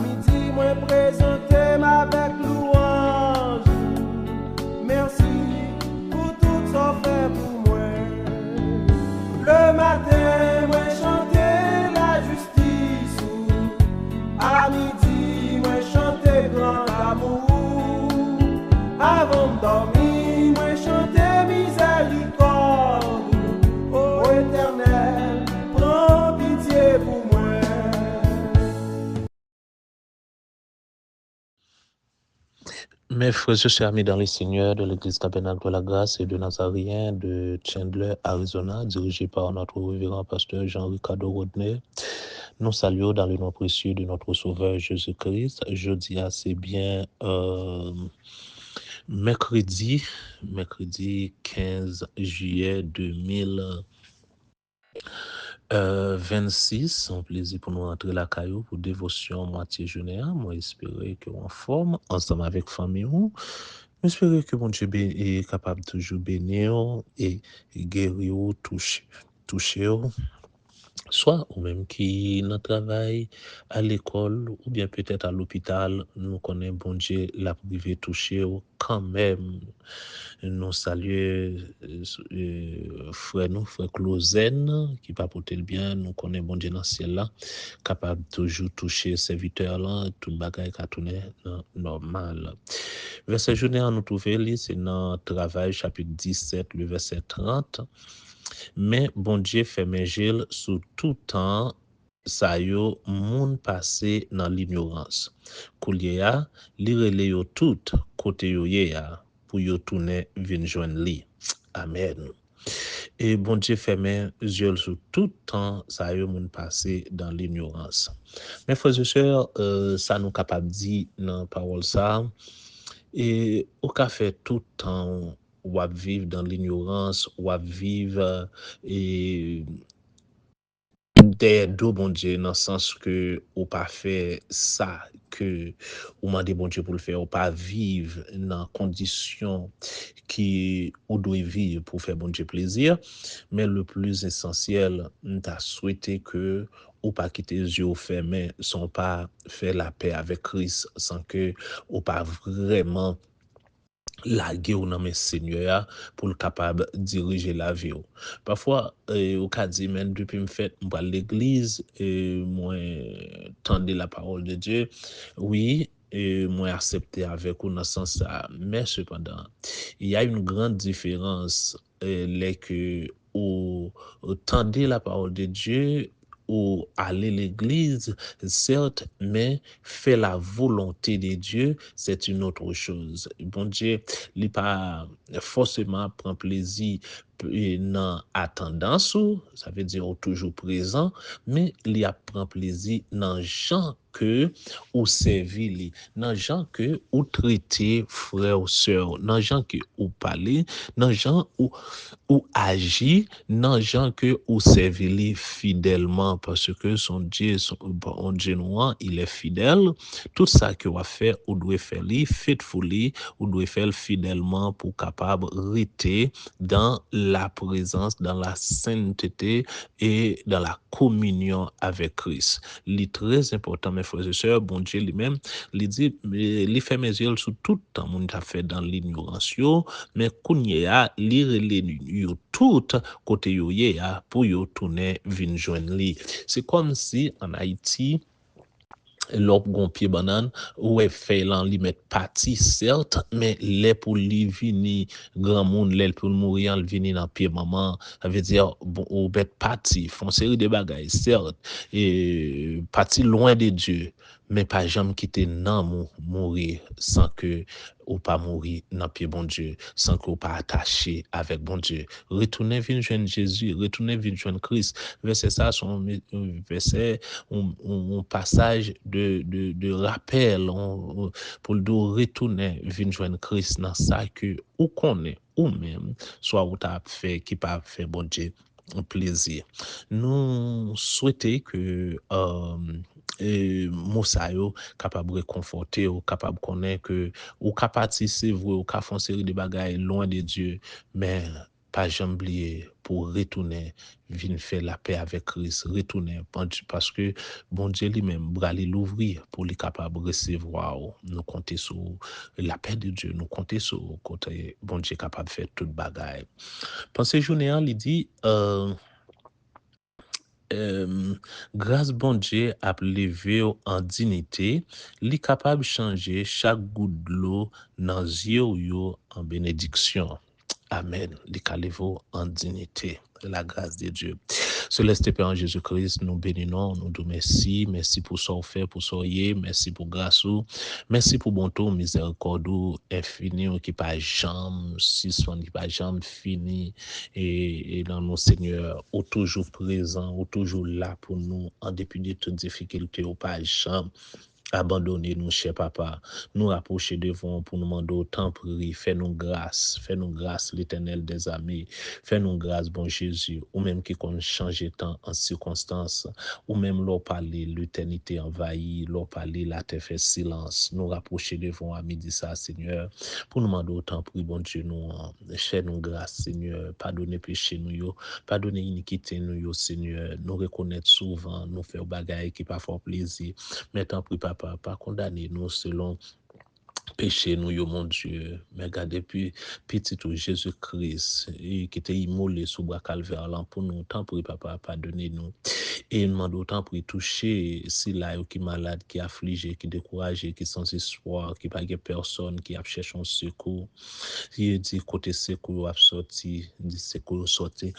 midi, moi présenter avec louange. Merci pour tout ça fait pour moi. Le matin, moi chanter la justice. À midi, moi chanter grand amour. Avant de dormir, moi chanter miséricorde. Ô Éternel, prends pitié pour moi. Mes frères et sœurs amis dans les Seigneurs de l'Église Tabernacle de la Grâce et de Nazarien de Chandler, Arizona, dirigé par notre révérend pasteur Jean-Ricardo Rodney, nous saluons dans le nom précieux de notre Sauveur Jésus-Christ. Jeudi, c'est bien mercredi 15 juillet 2026, un plaisir pour nous rentrer la caillou pour dévotion moitié journée. Moi, espérer que en forme, ensemble avec famille. J'espère que mon Dieu est capable de toujours bénir et guérir, toucher, soit ou même qui dans le travail, à l'école, ou bien peut-être à l'hôpital, nous connaissons bon Dieu, la privé toucher quand même. Nous saluons frère Clausen, qui pas porter le bien, nous connaissons bon Dieu dans le ciel là, capable toujours toucher serviteur là, tout le bagage qui a tourné normal. Verset journée, nous trouvons, c'est dans Travail, chapitre 17, le verset 30. Mais bon Dieu fait mégil sous tout temps, ça yo moun passé dans l'ignorance. Kouliya, li rele yo tout côté yo ya pour yo tourner vin joindre li. Amen. Et bon Dieu fait mégil sous tout temps, ça yo moun passé dans l'ignorance. Mes frères et sœurs, ça nous capable dit dans parole ça. Et au cas fait tout temps, ou à vivre dans l'ignorance, ou à vivre et des deux bon Dieu, dans le sens que ou pas fait ça que ou m'a dit bon Dieu pour le faire, ou pas vivre dans conditions qui ou doit vivre pour faire bon Dieu plaisir. Mais le plus essentiel, t'as souhaité que ou pas quitter les yeux fermés, sans pas faire la paix avec Christ, sans que ou pas vraiment la guerre dans mes seigneurs pour le capable diriger la vie. Parfois, au cas dit, même depuis me fait à l'église, moi, tendez la parole de Dieu, oui, moi, accepté avec vous dans ce sens mais cependant, il y a une grande différence, les que, au tendez la parole de Dieu, ou aller à l'église, certes, mais faire la volonté de Dieu, c'est une autre chose. Bon Dieu, il pas forcément prend plaisir dans attendance, ça veut dire toujours présent, mais il prend plaisir dans gens que ou servi, dans gens que ou traiter frère ou sœur, dans gens que ou parler, dans gens ou agit, dans gens que ou servi fidèlement parce que son Dieu, son Dieu noir, il est fidèle. Tout ça que va faire, ou doit faire faithfully, ou doit faire fidèlement pour capable rester dans la présence, dans la sainteté et dans la communion avec Christ. C'est très important, mes frères et sœurs, bon Dieu lui-même, il dit, il fait mes yeux sous tout temps, mon a fait dans l'ignorance, mais kounye a, li rele yo tout côté yo ye a, pour yo tourner vin joindre li. C'est comme si en Haïti, l'op gon pied banane, ou fait lan li met parti, certes, mais les pour li vini, grand monde, les pour mourir, li vini dans pied maman, ça veut dire, bon, ou bet parti, font série de bagailles, certes, et parti loin de Dieu, mais pas jamais quitter non mourir sans que ou pas mourir dans pied bon Dieu, sans que ou pas attaché avec bon Dieu. Retournez vin joindre Jésus, retournez vin joindre Christ. Verset ça, son verset, un passage de rappel pour le retourner vin joindre Christ dans ça que ou connaît ou même soit ou t'a fait qui pas fait bon Dieu un plaisir. Nous souhaitons que Moussa yo capable réconforter ou capable connaître que ou capable c'est vrai ou capable faire une série de bagailles loin de Dieu mais pas jamais oublier pour retourner, venir faire la paix avec Christ, retourner, parce que bon Dieu lui-même, braler l'ouvrir pour les capable de recevoir. Nous compter sur la paix de Dieu, nous compter sur côté bon Dieu capable de faire toute bagaille. Pensez journée, il dit, grâce bon Dieu a levé en dignité, li capable changer chaque goutte de l'eau dans yeux en bénédiction. Amen. Li levé en dignité. La grâce de Dieu. Céleste Père en Jésus-Christ, nous bénissons, nous disons merci. Merci pour ce fait, pour ce fait. Merci pour grâce. Merci pour bon temps, miséricorde infini qui pas jamais, si qui pas jamais fini. Et dans nos seigneurs, ou toujours présent, ou toujours là pour nous, en dépit de toutes difficultés, ou pas jamais abandonner nous, cher papa, nous rapprocher devant pour nous demander autant prier, fais-nous grâce, l'éternel des amis, fais-nous grâce, bon Jésus, ou même qui qu'on change temps en circonstances, ou même l'on parler, l'éternité envahie, l'on parler, la terre fait silence, nous rapprocher devant à midi ça, Seigneur, pour nous demander autant prier, bon Dieu, nous, fais-nous grâce, Seigneur, pardonnez péché nous, pardonnez iniquité nous, Seigneur, nous reconnaître souvent, nous faire bagaille qui pas fort plaisir, mais tant pis, papa, pas condamner nous selon péché nous, mon Dieu. Mais regardez, puis, petit tout Jésus-Christ, qui était immolé sous bras calvaire, là, pour nous, tant pis, papa, pardonnez nous. Et nous demandons autant pour toucher, si là, qui est malade, qui est affligé, qui est découragé, qui est sans espoir, qui n'a pas de personne, qui a cherché un secours. Il dit, côté secours, a sorti, dit secours sorti.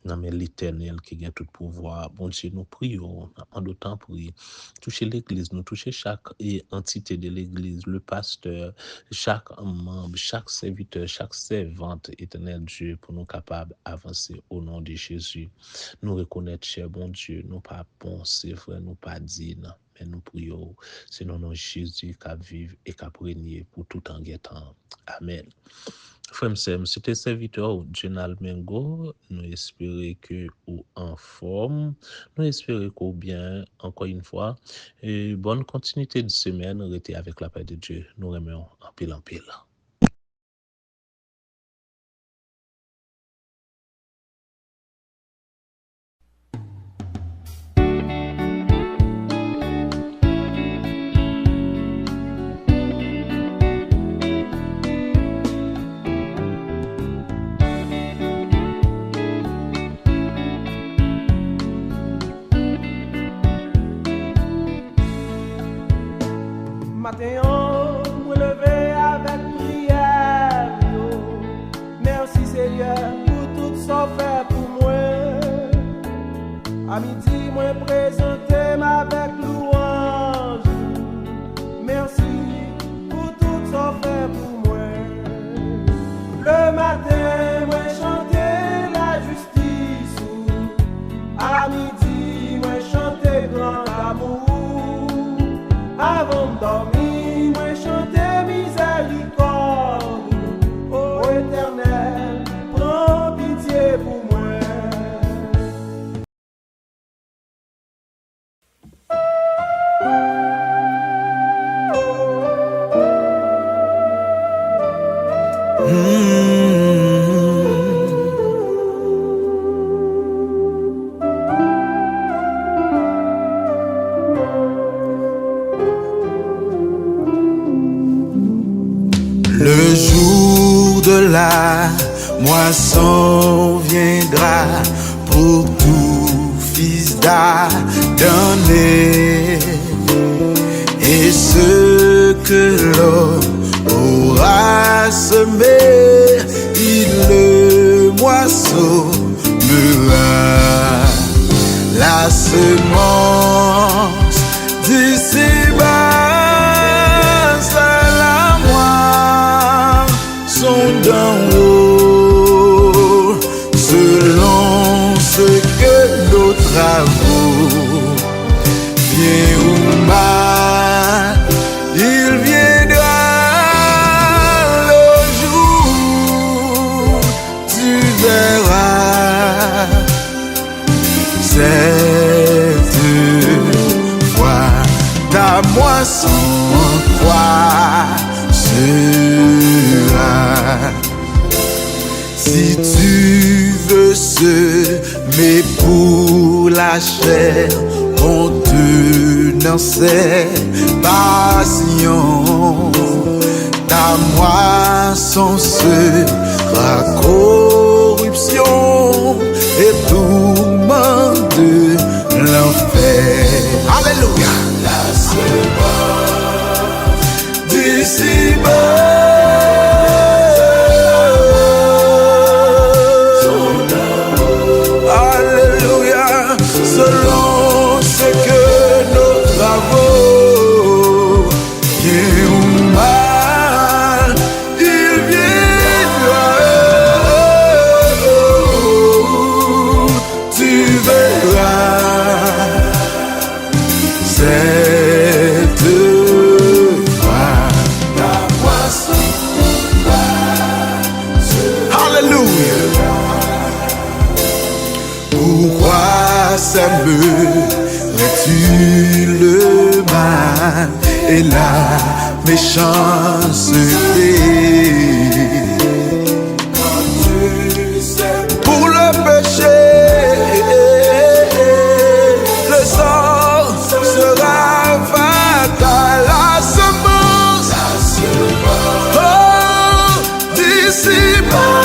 Non, mais l'Éternel qui a tout pouvoir, bon Dieu, nous prions, en d'autant prier, toucher l'Église, nous toucher chaque entité de l'Église, le pasteur, chaque membre, chaque serviteur, chaque servante, Éternel Dieu, pour nous capables d'avancer au nom de Jésus. Nous reconnaître, cher bon Dieu, nous pas bon, c'est vrai, nous pas dit, non, mais nous prions, c'est le nom de Jésus qui vive et qui régné pour tout en guettant. Amen. Frère Sem, c'était serviteur Jonal Mengo. Nous espérons que ou en forme. Nous espérons qu'au bien, encore une fois. Et bonne continuité de semaine. Restez avec la paix de Dieu. Nous remercions en pile en pile. Matin, me lever avec prière. Merci Seigneur pour tout ça fait pour moi. À midi, moi présenter avec louange. Merci pour tout ça fait pour moi. Le matin, moi chanter la justice. À midi, moi chanter grand amour. Avant de dormir, moi chanter miséricorde. Ô Éternel, prends pitié pour moi. Le jour de la moisson viendra pour tout fils d'Adam, et ce que l'homme aura semé, il le moissonnera. La semence de ses bases à la moisson d'en haut, selon ce que nos travaux, bien ou mal, il viendra le jour, tu verras cette fois ta moisson en toi sera. Si tu veux mais pour la chair, contenant ses passions. Ta moisson sera corruption et tourment de l'enfer. Alléluia. La semence d'ici-bas. Sèmerais-tu le mal et la méchanceté? Pour le péché, le sang sera fatal. La semence, oh, d'ici-bas.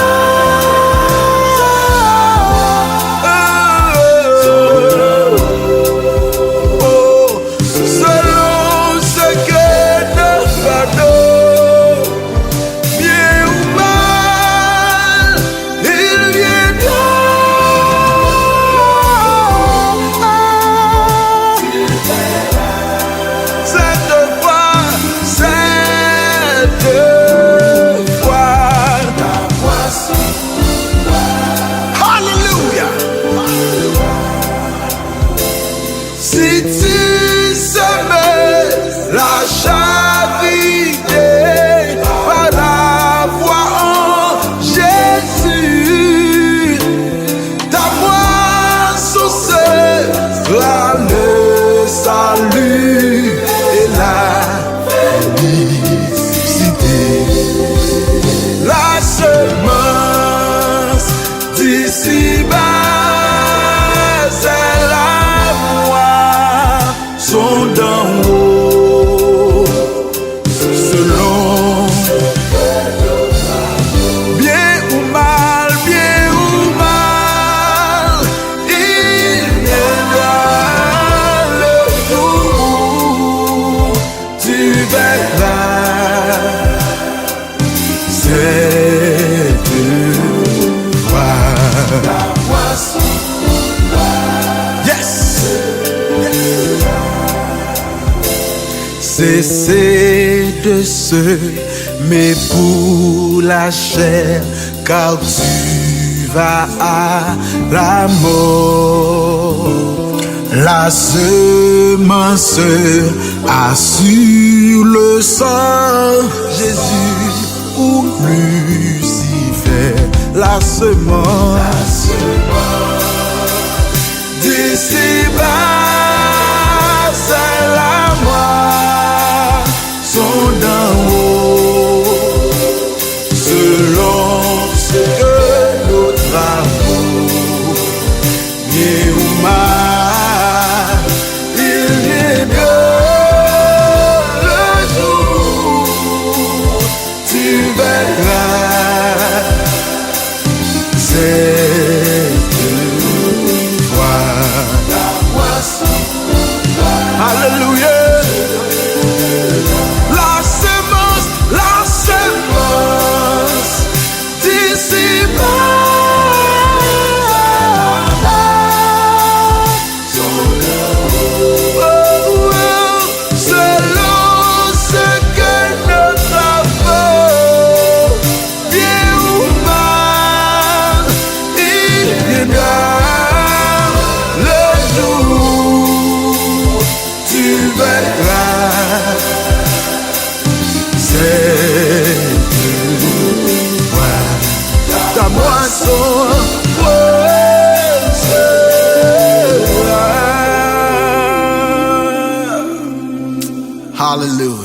Cessez de semer pour la chair, car tu vas à la mort. La semence assure le sang, Jésus ou Lucifer. La semence d'ici-bas, c'est la moisson d'en haut, selon ce que nos travaux, bien ou mal, il vient bien le jour, tu verras, c'est Alléluia. La semence d'ici-bas. Selon ce que notre amour, bien ou mal, il viendra le jour. Tu verras, c'est ta moisson. Hallelujah.